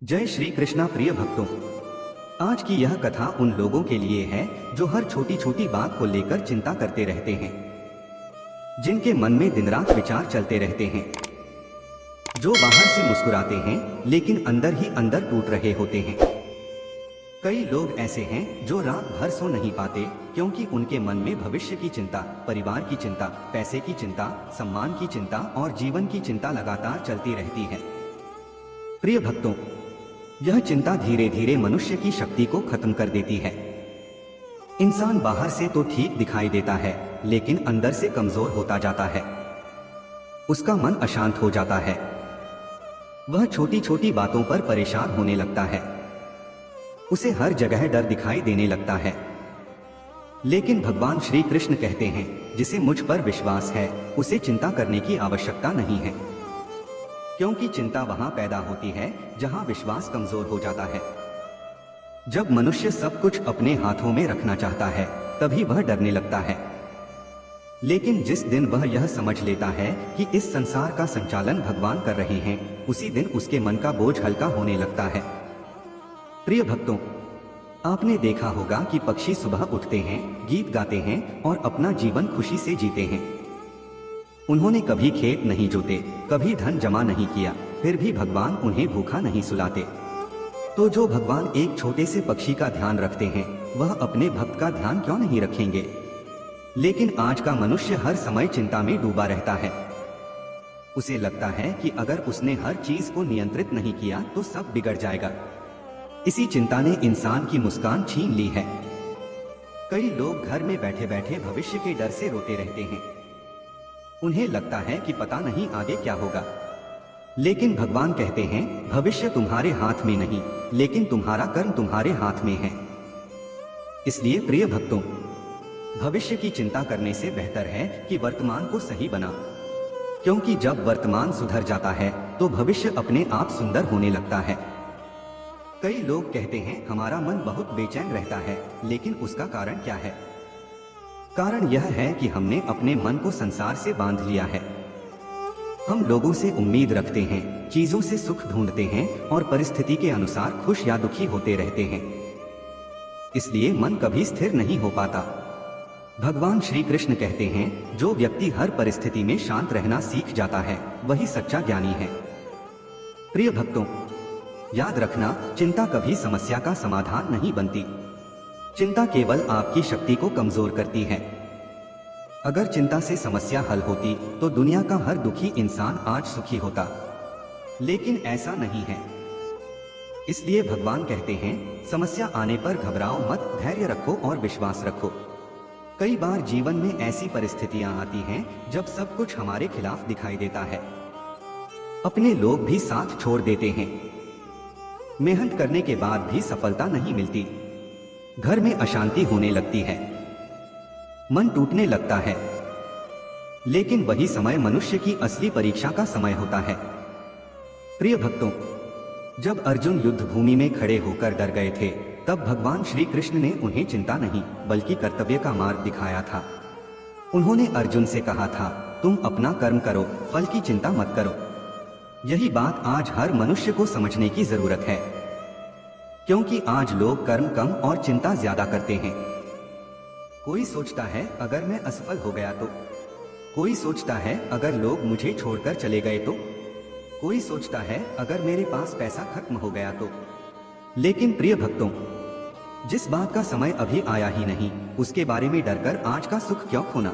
जय श्री कृष्णा। प्रिय भक्तों, आज की यह कथा उन लोगों के लिए है जो हर छोटी छोटी बात को लेकर चिंता करते रहते हैं, जिनके मन में दिन रात विचार चलते रहते हैं, जो बाहर से मुस्कुराते हैं लेकिन अंदर ही अंदर टूट रहे होते हैं। कई लोग ऐसे हैं जो रात भर सो नहीं पाते क्योंकि उनके मन में भविष्य की चिंता, परिवार की चिंता, पैसे की चिंता, सम्मान की चिंता और जीवन की चिंता लगातार चलती रहती है। प्रिय भक्तों, यह चिंता धीरे धीरे मनुष्य की शक्ति को खत्म कर देती है। इंसान बाहर से तो ठीक दिखाई देता है लेकिन अंदर से कमजोर होता जाता है। उसका मन अशांत हो जाता है। वह छोटी छोटी बातों पर परेशान होने लगता है। उसे हर जगह डर दिखाई देने लगता है। लेकिन भगवान श्री कृष्ण कहते हैं, जिसे मुझ पर विश्वास है उसे चिंता करने की आवश्यकता नहीं है, क्योंकि चिंता वहां पैदा होती है जहां विश्वास कमजोर हो जाता है। जब मनुष्य सब कुछ अपने हाथों में रखना चाहता है तभी वह डरने लगता है। लेकिन जिस दिन वह यह समझ लेता है कि इस संसार का संचालन भगवान कर रहे हैं, उसी दिन उसके मन का बोझ हल्का होने लगता है। प्रिय भक्तों, आपने देखा होगा कि पक्षी सुबह उठते हैं, गीत गाते हैं और अपना जीवन खुशी से जीते हैं। उन्होंने कभी खेत नहीं जोते, कभी धन जमा नहीं किया, फिर भी भगवान उन्हें भूखा नहीं सुलाते। तो जो भगवान एक छोटे से पक्षी का ध्यान रखते हैं, वह अपने भक्त का ध्यान क्यों नहीं रखेंगे? लेकिन आज का मनुष्य हर समय चिंता में डूबा रहता है। उसे लगता है कि अगर उसने हर चीज को नियंत्रित नहीं किया तो सब बिगड़ जाएगा। इसी चिंता ने इंसान की मुस्कान छीन ली है। कई लोग घर में बैठे बैठे भविष्य के डर से रोते रहते हैं। उन्हें लगता है कि पता नहीं आगे क्या होगा। लेकिन भगवान कहते हैं, भविष्य तुम्हारे हाथ में नहीं, लेकिन तुम्हारा कर्म तुम्हारे हाथ में है। इसलिए प्रिय भक्तों, भविष्य की चिंता करने से बेहतर है कि वर्तमान को सही बना, क्योंकि जब वर्तमान सुधर जाता है तो भविष्य अपने आप सुंदर होने लगता है। कई लोग कहते हैं, हमारा मन बहुत बेचैन रहता है, लेकिन उसका कारण क्या है? कारण यह है कि हमने अपने मन को संसार से बांध लिया है। हम लोगों से उम्मीद रखते हैं, चीजों से सुख ढूंढते हैं और परिस्थिति के अनुसार खुश या दुखी होते रहते हैं। इसलिए मन कभी स्थिर नहीं हो पाता। भगवान श्री कृष्ण कहते हैं, जो व्यक्ति हर परिस्थिति में शांत रहना सीख जाता है वही सच्चा ज्ञानी है। प्रिय भक्तों, याद रखना, चिंता कभी समस्या का समाधान नहीं बनती। चिंता केवल आपकी शक्ति को कमजोर करती है। अगर चिंता से समस्या हल होती तो दुनिया का हर दुखी इंसान आज सुखी होता, लेकिन ऐसा नहीं है। इसलिए भगवान कहते हैं, समस्या आने पर घबराओ मत, धैर्य रखो और विश्वास रखो। कई बार जीवन में ऐसी परिस्थितियां आती हैं जब सब कुछ हमारे खिलाफ दिखाई देता है। अपने लोग भी साथ छोड़ देते हैं। मेहनत करने के बाद भी सफलता नहीं मिलती। घर में अशांति होने लगती है, मन टूटने लगता है। लेकिन वही समय मनुष्य की असली परीक्षा का समय होता है। प्रिय भक्तों, जब अर्जुन युद्ध भूमि में खड़े होकर डर गए थे, तब भगवान श्री कृष्ण ने उन्हें चिंता नहीं बल्कि कर्तव्य का मार्ग दिखाया था। उन्होंने अर्जुन से कहा था, तुम अपना कर्म करो, फल की चिंता मत करो। यही बात आज हर मनुष्य को समझने की जरूरत है, क्योंकि आज लोग कर्म कम और चिंता ज्यादा करते हैं। कोई सोचता है, अगर मैं असफल हो गया तो। कोई सोचता है, अगर लोग मुझे छोड़कर चले गए तो। कोई सोचता है, अगर मेरे पास पैसा खत्म हो गया तो। लेकिन प्रिय भक्तों, जिस बात का समय अभी आया ही नहीं, उसके बारे में डरकर आज का सुख क्यों खोना?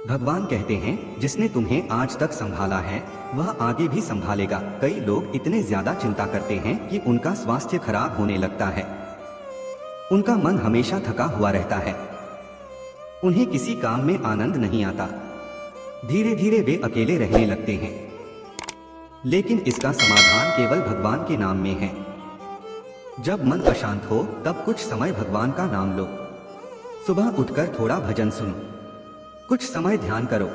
भगवान कहते हैं, जिसने तुम्हें आज तक संभाला है वह आगे भी संभालेगा। कई लोग इतने ज्यादा चिंता करते हैं कि उनका स्वास्थ्य खराब होने लगता है। उनका मन हमेशा थका हुआ रहता है। उन्हें किसी काम में आनंद नहीं आता। धीरे धीरे वे अकेले रहने लगते हैं। लेकिन इसका समाधान केवल भगवान के नाम में है। जब मन अशांत हो तब कुछ समय भगवान का नाम लो। सुबह उठकर थोड़ा भजन सुनो, कुछ समय ध्यान करो,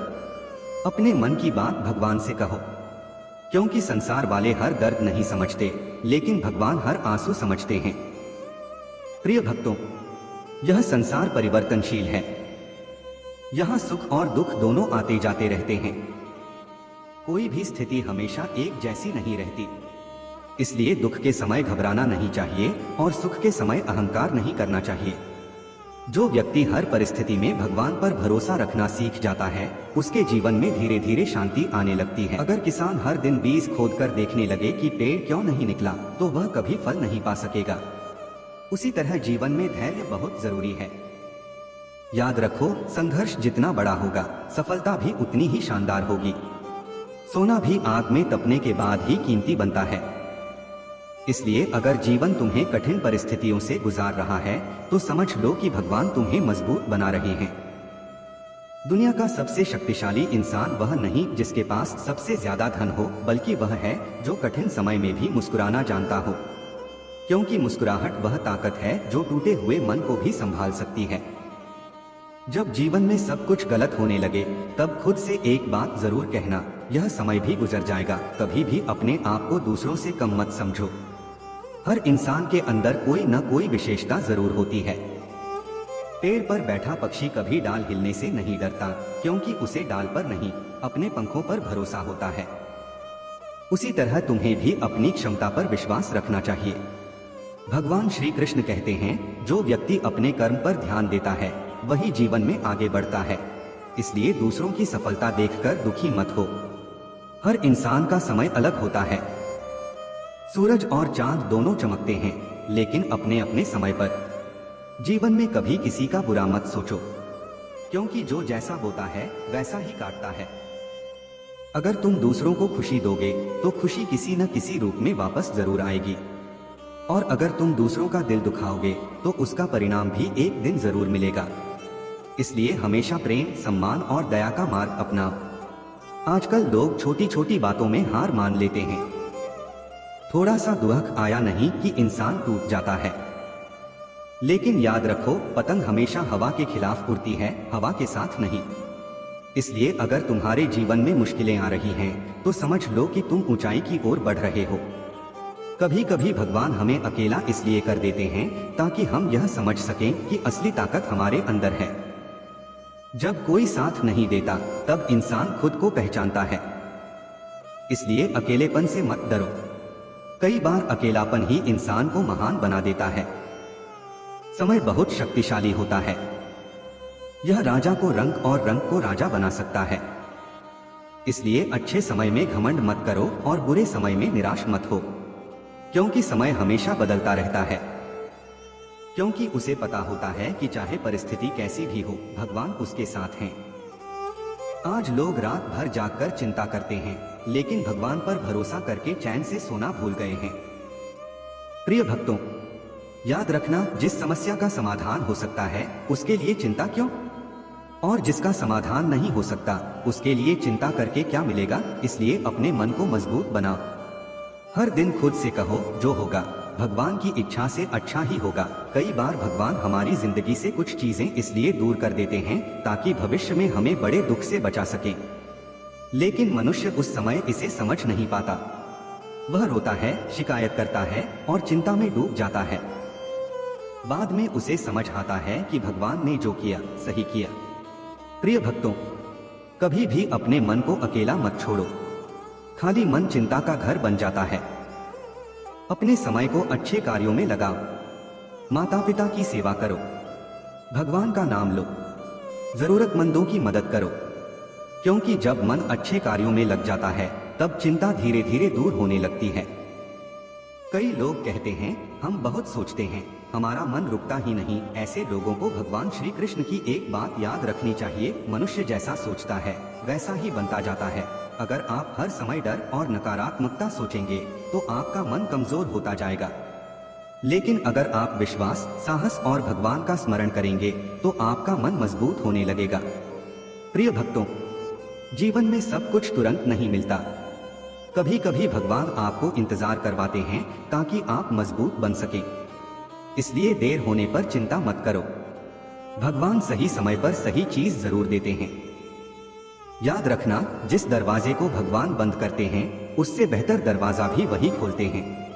अपने मन की बात भगवान से कहो, क्योंकि संसार वाले हर दर्द नहीं समझते, लेकिन भगवान हर आंसू समझते हैं। प्रिय भक्तों, यह संसार परिवर्तनशील है। यहाँ सुख और दुख दोनों आते जाते रहते हैं। कोई भी स्थिति हमेशा एक जैसी नहीं रहती। इसलिए दुख के समय घबराना नहीं चाहिए और सुख के समय अहंकार नहीं करना चाहिए। जो व्यक्ति हर परिस्थिति में भगवान पर भरोसा रखना सीख जाता है, उसके जीवन में धीरे धीरे शांति आने लगती है। अगर किसान हर दिन बीज खोदकर देखने लगे कि पेड़ क्यों नहीं निकला, तो वह कभी फल नहीं पा सकेगा। उसी तरह जीवन में धैर्य बहुत जरूरी है। याद रखो, संघर्ष जितना बड़ा होगा, सफलता भी उतनी ही शानदार होगी। सोना भी आग में तपने के बाद ही कीमती बनता है। इसलिए अगर जीवन तुम्हें कठिन परिस्थितियों से गुजार रहा है, तो समझ लो कि भगवान तुम्हें मजबूत बना रहे हैं। दुनिया का सबसे शक्तिशाली इंसान वह नहीं जिसके पास सबसे ज्यादा धन हो, बल्कि वह है जो कठिन समय में भी मुस्कुराना जानता हो। क्योंकि मुस्कुराहट वह ताकत है जो टूटे हुए मन को भी संभाल सकती है। जब जीवन में सब कुछ गलत होने लगे, तब खुद से एक बात जरूर कहना, यह समय भी गुजर जाएगा। कभी भी अपने आप को दूसरों से कम मत समझो। हर इंसान के अंदर कोई न कोई विशेषता जरूर होती है। पेड़ पर बैठा पक्षी कभी डाल हिलने से नहीं डरता, क्योंकि उसे डाल पर नहीं, अपने पंखों पर भरोसा होता है। उसी तरह तुम्हें भी अपनी क्षमता पर विश्वास रखना चाहिए। भगवान श्री कृष्ण कहते हैं, जो व्यक्ति अपने कर्म पर ध्यान देता है, वही जीवन में आगे बढ़ता है। इसलिए दूसरों की सफलता देखकर दुखी मत हो। हर इंसान का समय अलग होता है। सूरज और चांद दोनों चमकते हैं, लेकिन अपने अपने समय पर। जीवन में कभी किसी का बुरा मत सोचो, क्योंकि जो जैसा बोता है वैसा ही काटता है। अगर तुम दूसरों को खुशी दोगे, तो खुशी किसी न किसी रूप में वापस जरूर आएगी। और अगर तुम दूसरों का दिल दुखाओगे, तो उसका परिणाम भी एक दिन जरूर मिलेगा। इसलिए हमेशा प्रेम, सम्मान और दया का मार्ग अपनाओ। आजकल लोग छोटी छोटी बातों में हार मान लेते हैं। थोड़ा सा दुख आया नहीं कि इंसान टूट जाता है। लेकिन याद रखो, पतंग हमेशा हवा के खिलाफ उड़ती है, हवा के साथ नहीं। इसलिए अगर तुम्हारे जीवन में मुश्किलें आ रही हैं, तो समझ लो कि तुम ऊंचाई की ओर बढ़ रहे हो। कभी कभी भगवान हमें अकेला इसलिए कर देते हैं ताकि हम यह समझ सकें कि असली ताकत हमारे अंदर है। जब कोई साथ नहीं देता, तब इंसान खुद को पहचानता है। इसलिए अकेलेपन से मत डरो। कई बार अकेलापन ही इंसान को महान बना देता है। समय बहुत शक्तिशाली होता है। यह राजा को रंग और रंग को राजा बना सकता है। इसलिए अच्छे समय में घमंड मत करो और बुरे समय में निराश मत हो, क्योंकि समय हमेशा बदलता रहता है। क्योंकि उसे पता होता है कि चाहे परिस्थिति कैसी भी हो, भगवान उसके साथ हैं। आज लोग रात भर जागकर चिंता करते हैं, लेकिन भगवान पर भरोसा करके चैन से सोना भूल गए हैं। प्रिय भक्तों, याद रखना, जिस समस्या का समाधान हो सकता है, उसके लिए चिंता क्यों? और जिसका समाधान नहीं हो सकता, उसके लिए चिंता करके क्या मिलेगा? इसलिए अपने मन को मजबूत बनाओ। हर दिन खुद से कहो, जो होगा भगवान की इच्छा से अच्छा ही होगा। कई बार भगवान हमारी जिंदगी से कुछ चीजें इसलिए दूर कर देते हैं ताकि भविष्य में हमें बड़े दुख से बचा सके। लेकिन मनुष्य उस समय इसे समझ नहीं पाता। वह रोता है, शिकायत करता है और चिंता में डूब जाता है। बाद में उसे समझ आता है कि भगवान ने जो किया सही किया। प्रिय भक्तों, कभी भी अपने मन को अकेला मत छोड़ो। खाली मन चिंता का घर बन जाता है। अपने समय को अच्छे कार्यों में लगाओ। माता पिता की सेवा करो, भगवान का नाम लो, जरूरतमंदों की मदद करो। क्योंकि जब मन अच्छे कार्यों में लग जाता है, तब चिंता धीरे धीरे दूर होने लगती है। कई लोग कहते हैं, हम बहुत सोचते हैं, हमारा मन रुकता ही नहीं। ऐसे लोगों को भगवान श्री कृष्ण की एक बात याद रखनी चाहिए, मनुष्य जैसा सोचता है वैसा ही बनता जाता है। अगर आप हर समय डर और नकारात्मकता सोचेंगे, तो आपका मन कमजोर होता जाएगा। लेकिन अगर आप विश्वास, साहस और भगवान का स्मरण करेंगे, तो आपका मन मजबूत होने लगेगा। प्रिय भक्तों, जीवन में सब कुछ तुरंत नहीं मिलता। कभी कभी भगवान आपको इंतजार करवाते हैं ताकि आप मजबूत बन सकें। इसलिए देर होने पर चिंता मत करो। भगवान सही समय पर सही चीज जरूर देते हैं। याद रखना, जिस दरवाजे को भगवान बंद करते हैं, उससे बेहतर दरवाजा भी वही खोलते हैं।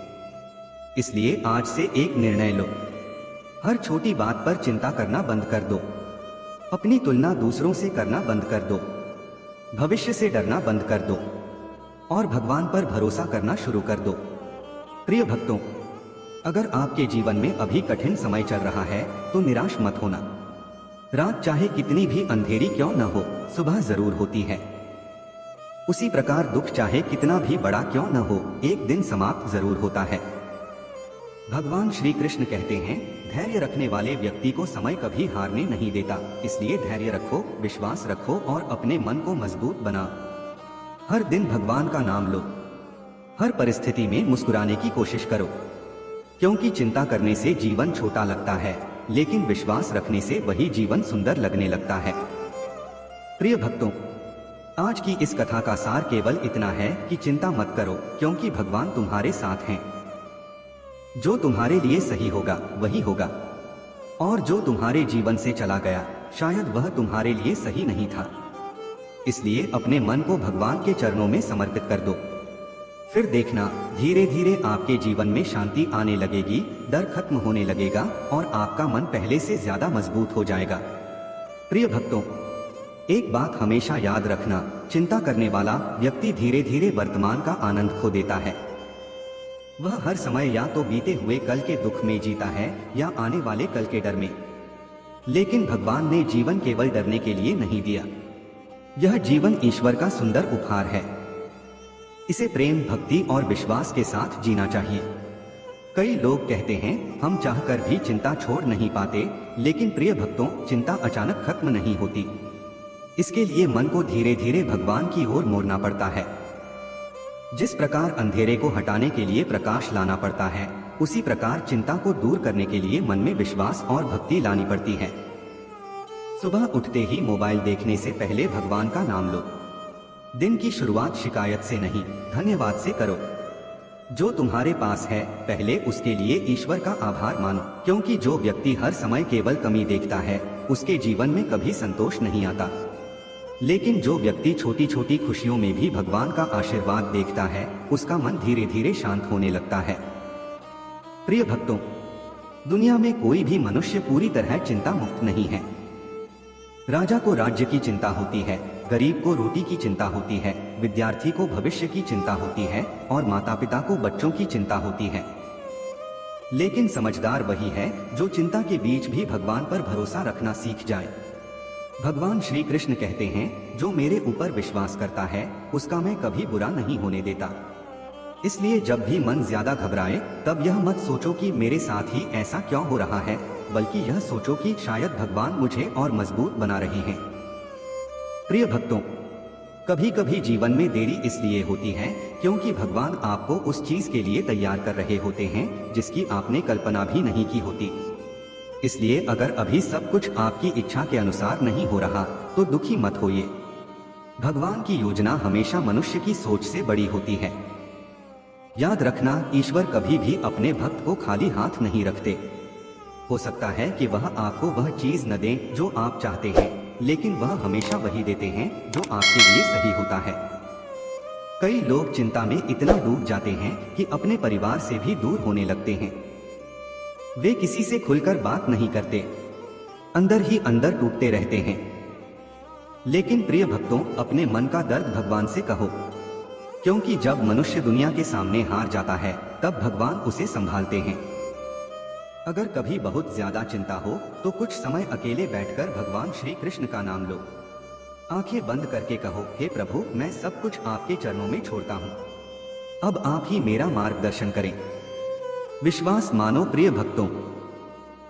इसलिए आज से एक निर्णय लो। हर छोटी बात पर चिंता करना बंद कर दो। अपनी तुलना दूसरों से करना बंद कर दो। भविष्य से डरना बंद कर दो और भगवान पर भरोसा करना शुरू कर दो। प्रिय भक्तों, अगर आपके जीवन में अभी कठिन समय चल रहा है तो निराश मत होना। रात चाहे कितनी भी अंधेरी क्यों न हो, सुबह जरूर होती है। उसी प्रकार दुख चाहे कितना भी बड़ा क्यों न हो, एक दिन समाप्त जरूर होता है। भगवान श्री कृष्ण कहते हैं, धैर्य रखने वाले व्यक्ति को समय कभी हारने नहीं देता। इसलिए धैर्य रखो, विश्वास रखो और अपने मन को मजबूत बना। हर दिन भगवान का नाम लो। हर परिस्थिति में मुस्कुराने की कोशिश करो, क्योंकि चिंता करने से जीवन छोटा लगता है, लेकिन विश्वास रखने से वही जीवन सुंदर लगने लगता है। प्रिय भक्तों, आज की इस कथा का सार केवल इतना है कि चिंता मत करो, क्योंकि भगवान तुम्हारे साथ हैं। जो तुम्हारे लिए सही होगा वही होगा, और जो तुम्हारे जीवन से चला गया शायद वह तुम्हारे लिए सही नहीं था। इसलिए अपने मन को भगवान के चरणों में समर्पित कर दो। फिर देखना, धीरे धीरे आपके जीवन में शांति आने लगेगी, डर खत्म होने लगेगा और आपका मन पहले से ज्यादा मजबूत हो जाएगा। प्रिय भक्तों, एक बात हमेशा याद रखना, चिंता करने वाला व्यक्ति धीरे धीरे वर्तमान का आनंद खो देता है। वह हर समय या तो बीते हुए कल के दुख में जीता है या आने वाले कल के डर में। लेकिन भगवान ने जीवन केवल डरने के लिए नहीं दिया। यह जीवन ईश्वर का सुंदर उपहार है। इसे प्रेम, भक्ति और विश्वास के साथ जीना चाहिए। कई लोग कहते हैं हम चाहकर भी चिंता छोड़ नहीं पाते, लेकिन प्रिय भक्तों, चिंता अचानक खत्म नहीं होती। इसके लिए मन को धीरे धीरे भगवान की ओर मोड़ना पड़ता है। जिस प्रकार अंधेरे को हटाने के लिए प्रकाश लाना पड़ता है, उसी प्रकार चिंता को दूर करने के लिए मन में विश्वास और भक्ति लानी पड़ती है। सुबह उठते ही मोबाइल देखने से पहले भगवान का नाम लो। दिन की शुरुआत शिकायत से नहीं, धन्यवाद से करो। जो तुम्हारे पास है पहले उसके लिए ईश्वर का आभार मानो, क्योंकि जो व्यक्ति हर समय केवल कमी देखता है उसके जीवन में कभी संतोष नहीं आता। लेकिन जो व्यक्ति छोटी छोटी खुशियों में भी भगवान का आशीर्वाद देखता है, उसका मन धीरे धीरे शांत होने लगता है। प्रिय भक्तों, दुनिया में कोई भी मनुष्य पूरी तरह चिंता मुक्त नहीं है। राजा को राज्य की चिंता होती है, गरीब को रोटी की चिंता होती है, विद्यार्थी को भविष्य की चिंता होती है और माता पिता को बच्चों की चिंता होती है। लेकिन समझदार वही है जो चिंता के बीच भी भगवान पर भरोसा रखना सीख जाए। भगवान श्री कृष्ण कहते हैं, जो मेरे ऊपर विश्वास करता है उसका मैं कभी बुरा नहीं होने देता। इसलिए जब भी मन ज्यादा घबराए तब यह मत सोचो कि मेरे साथ ही ऐसा क्यों हो रहा है, बल्कि यह सोचो कि शायद भगवान मुझे और मजबूत बना रहे हैं। प्रिय भक्तों, कभी कभी जीवन में देरी इसलिए होती है क्योंकि भगवान आपको उस चीज के लिए तैयार कर रहे होते हैं जिसकी आपने कल्पना भी नहीं की होती। इसलिए अगर अभी सब कुछ आपकी इच्छा के अनुसार नहीं हो रहा तो दुखी मत होइए। भगवान की योजना हमेशा मनुष्य की सोच से बड़ी होती है। याद रखना, ईश्वर कभी भी अपने भक्त को खाली हाथ नहीं रखते। हो सकता है कि वह आपको वह चीज न दें जो आप चाहते हैं, लेकिन वह हमेशा वही देते हैं जो आपके लिए सही होता है। कई लोग चिंता में इतना डूब जाते हैं कि अपने परिवार से भी दूर होने लगते हैं। वे किसी से खुलकर बात नहीं करते, अंदर ही अंदर टूटते रहते हैं। लेकिन प्रिय भक्तों, अपने मन का दर्द भगवान से कहो, क्योंकि जब मनुष्य दुनिया के सामने हार जाता है तब भगवान उसे संभालते हैं। अगर कभी बहुत ज्यादा चिंता हो तो कुछ समय अकेले बैठकर भगवान श्री कृष्ण का नाम लो। आंखें बंद करके कहो, हे प्रभु, मैं सब कुछ आपके चरणों में छोड़ता हूँ। अब आप ही मेरा मार्गदर्शन करें। विश्वास मानो प्रिय भक्तों,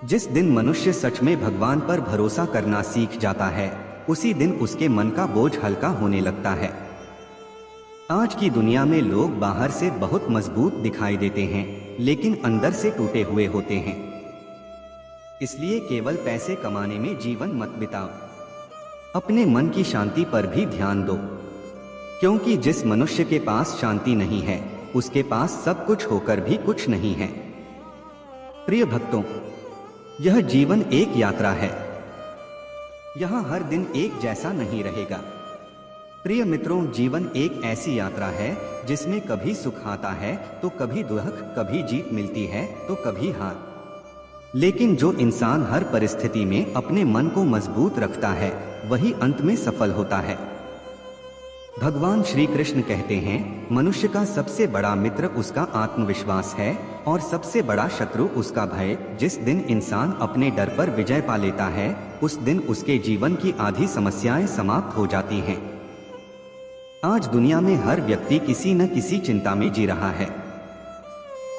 जिस दिन मनुष्य सच में भगवान पर भरोसा करना सीख जाता है, उसी दिन उसके मन का बोझ हल्का होने लगता है। आज की दुनिया में लोग बाहर से बहुत मजबूत दिखाई देते हैं, लेकिन अंदर से टूटे हुए होते हैं। इसलिए केवल पैसे कमाने में जीवन मत बिताओ, अपने मन की शांति पर भी ध्यान दो, क्योंकि जिस मनुष्य के पास शांति नहीं है उसके पास सब कुछ होकर भी कुछ नहीं है। प्रिय भक्तों, यह जीवन एक यात्रा है। यहाँ हर दिन एक जैसा नहीं रहेगा। प्रिय मित्रों, जीवन एक ऐसी यात्रा है जिसमें कभी सुख आता है तो कभी दुख, कभी जीत मिलती है तो कभी हार। लेकिन जो इंसान हर परिस्थिति में अपने मन को मजबूत रखता है वही अंत में सफल होता है। भगवान श्री कृष्ण कहते हैं, मनुष्य का सबसे बड़ा मित्र उसका आत्मविश्वास है और सबसे बड़ा शत्रु उसका भय। जिस दिन इंसान अपने डर पर विजय पा लेता है, उस दिन उसके जीवन की आधी समस्याएं समाप्त हो जाती हैं। आज दुनिया में हर व्यक्ति किसी न किसी चिंता में जी रहा है।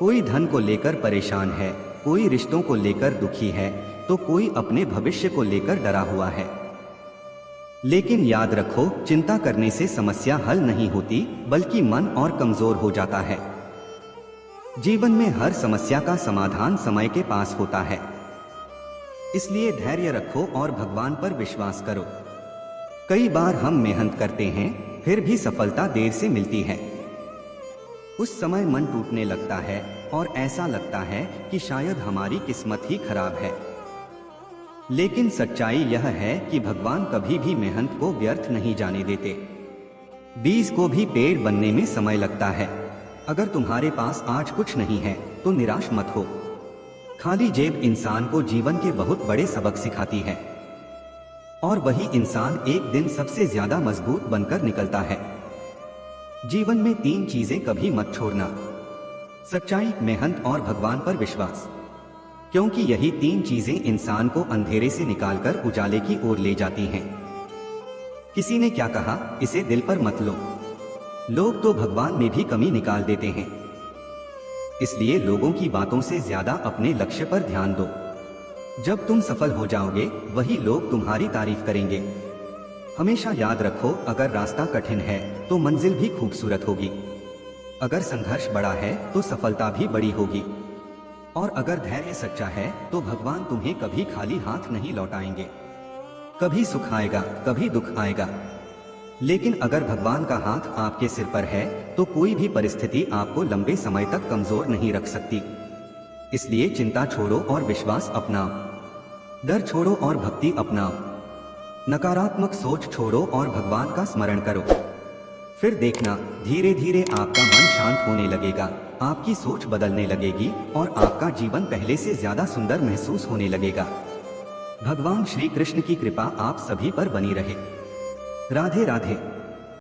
कोई धन को लेकर परेशान है, कोई रिश्तों को लेकर दुखी है, तो कोई अपने भविष्य को लेकर डरा हुआ है। लेकिन याद रखो, चिंता करने से समस्या हल नहीं होती, बल्कि मन और कमजोर हो जाता है। जीवन में हर समस्या का समाधान समय के पास होता है। इसलिए धैर्य रखो और भगवान पर विश्वास करो। कई बार हम मेहनत करते हैं, फिर भी सफलता देर से मिलती है। उस समय मन टूटने लगता है और ऐसा लगता है कि शायद हमारी किस्मत ही खराब है। लेकिन सच्चाई यह है कि भगवान कभी भी मेहनत को व्यर्थ नहीं जाने देते। बीज को भी पेड़ बनने में समय लगता है। अगर तुम्हारे पास आज कुछ नहीं है तो निराश मत हो। खाली जेब इंसान को जीवन के बहुत बड़े सबक सिखाती है और वही इंसान एक दिन सबसे ज्यादा मजबूत बनकर निकलता है। जीवन में 3 चीजें कभी मत छोड़ना: सच्चाई, मेहनत और भगवान पर विश्वास। क्योंकि यही 3 चीजें इंसान को अंधेरे से निकालकर उजाले की ओर ले जाती हैं। किसी ने क्या कहा, इसे दिल पर मत लो। लोग तो भगवान में भी कमी निकाल देते हैं। इसलिए लोगों की बातों से ज्यादा अपने लक्ष्य पर ध्यान दो। जब तुम सफल हो जाओगे, वही लोग तुम्हारी तारीफ करेंगे। हमेशा याद रखो, अगर रास्ता कठिन है तो मंजिल भी खूबसूरत होगी। अगर संघर्ष बड़ा है तो सफलता भी बड़ी होगी। और अगर धैर्य सच्चा है तो भगवान तुम्हें कभी खाली हाथ नहीं लौटाएंगे। कभी सुख आएगा, कभी दुख आएगा, लेकिन अगर भगवान का हाथ आपके सिर पर है तो कोई भी परिस्थिति आपको लंबे समय तक कमजोर नहीं रख सकती। इसलिए चिंता छोड़ो और विश्वास अपनाओ। डर छोड़ो और भक्ति अपनाओ। नकारात्मक सोच छोड़ो और भगवान का स्मरण करो। फिर देखना, धीरे धीरे आपका मन शांत होने लगेगा, आपकी सोच बदलने लगेगी और आपका जीवन पहले से ज्यादा सुंदर महसूस होने लगेगा। भगवान श्री कृष्ण की कृपा आप सभी पर बनी रहे। राधे राधे।